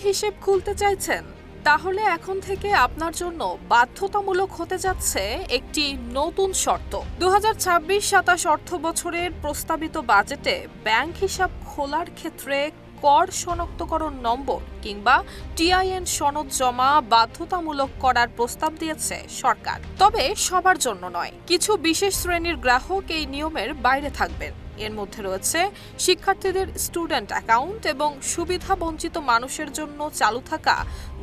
হিসেব খুলতে চাইছেন, তাহলে এখন থেকে আপনার জন্য বাধ্যতামূলক হতে যাচ্ছে একটি নতুন শর্ত। 2026-27 অর্থ বছরের প্রস্তাবিত বাজেটে ব্যাংক হিসাব খোলার ক্ষেত্রে কর শনাক্তকরণ নম্বর কিংবা টিআইএন সনদ জমা বাধ্যতামূলক করার প্রস্তাব দিয়েছে সরকার। তবে সবার জন্য নয়, কিছু বিশেষ শ্রেণীর গ্রাহক এই নিয়মের বাইরে থাকবেন। এর মধ্যে রয়েছে শিক্ষার্থীদের স্টুডেন্ট অ্যাকাউন্ট এবং সুবিধা বঞ্চিত মানুষের জন্য চালু থাকা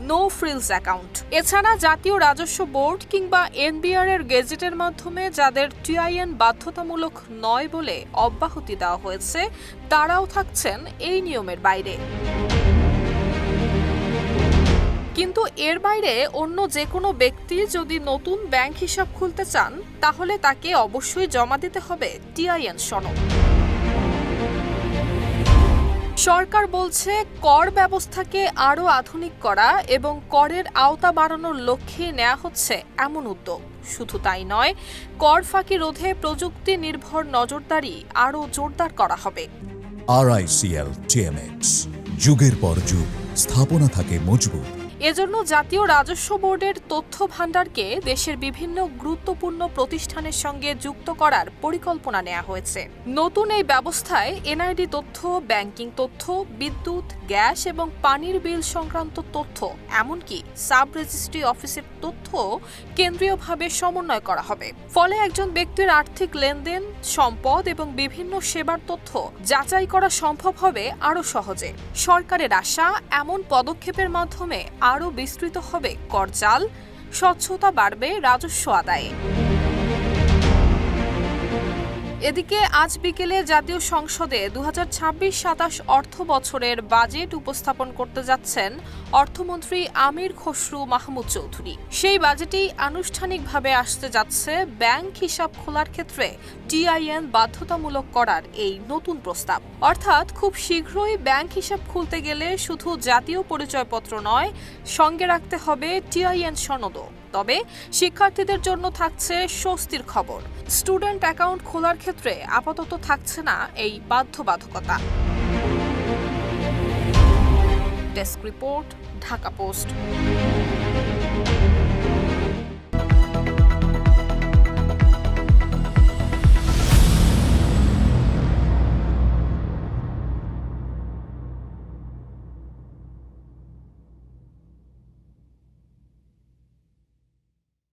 নো ফ্রিলস অ্যাকাউন্ট। এছাড়া জাতীয় রাজস্ব বোর্ড কিংবা এনবিআর এর গেজেটের মাধ্যমে যাদের টিআইএন বাধ্যতামূলক নয় বলে অব্যাহতি দেওয়া হয়েছে, তারাও থাকছেন এই নিয়মের বাইরে। কিন্তু এর বাইরে অন্য যে কোনো ব্যক্তি যদি নতুন ব্যাংক হিসাব খুলতে চান, তাহলে তাকে অবশ্যই জমা দিতে হবে টিআইএন সনদ। সরকার বলছে কর ব্যবস্থাকে আরও আধুনিক করা এবং করের আওতা বাড়ানোর লক্ষ্যে নেওয়া হচ্ছে এমন উদ্যোগ। শুধু তাই নয়, কর ফাঁকি রোধে প্রযুক্তি নির্ভর নজরদারি আরও জোরদার করা হবে। RICL TMX, যুগের পর যুগ স্থাপনা থাকে মজবুত। এজন্য জাতীয় রাজস্ব বোর্ডের তথ্য ভান্ডারকে দেশের বিভিন্ন গুরুত্বপূর্ণ প্রতিষ্ঠানের সঙ্গে যুক্ত করার পরিকল্পনা নেওয়া হয়েছে। নতুন এই ব্যবস্থায় এনআইডি তথ্য, ব্যাংকিং তথ্য, বিদ্যুৎ, গ্যাস এবং পানির বিল সংক্রান্ত তথ্য, এমনকি সাব রেজিস্ট্রি অফিসের তথ্য কেন্দ্রীয়ভাবে সমন্বয় করা হবে। ফলে একজন ব্যক্তির আর্থিক লেনদেন, সম্পদ এবং বিভিন্ন সেবার তথ্য যাচাই করা সম্ভব হবে আরও সহজে। সরকারের আশা, এমন পদক্ষেপের মাধ্যমে আরও বিস্তৃত হবে করজাল, স্বচ্ছতা বাড়বে রাজস্ব আদায়ে। এদিকে আজ বিকেলে জাতীয় সংসদে 2026-27 অর্থ বছরের বাজেট উপস্থাপন করতে যাচ্ছেন অর্থমন্ত্রী আমির খসরু মাহমুদ চৌধুরী। সেই বাজেটেই আনুষ্ঠানিকভাবে আসতে যাচ্ছে ব্যাংক হিসাব খোলার ক্ষেত্রে টিআইএন বাধ্যতামূলক করার এই নতুন প্রস্তাব। অর্থাৎ খুব শীঘ্রই ব্যাংক হিসাব খুলতে গেলে শুধু জাতীয় পরিচয়পত্র নয়, সঙ্গে রাখতে হবে টিআইএন সনদও। তবে শিক্ষার্থীদের জন্য থাকছে স্বস্তির খবর, স্টুডেন্ট অ্যাকাউন্ট খোলার ক্ষেত্রে আপাতত থাকছে না এই বাধ্যবাধকতা। Desk report, Dhaka post.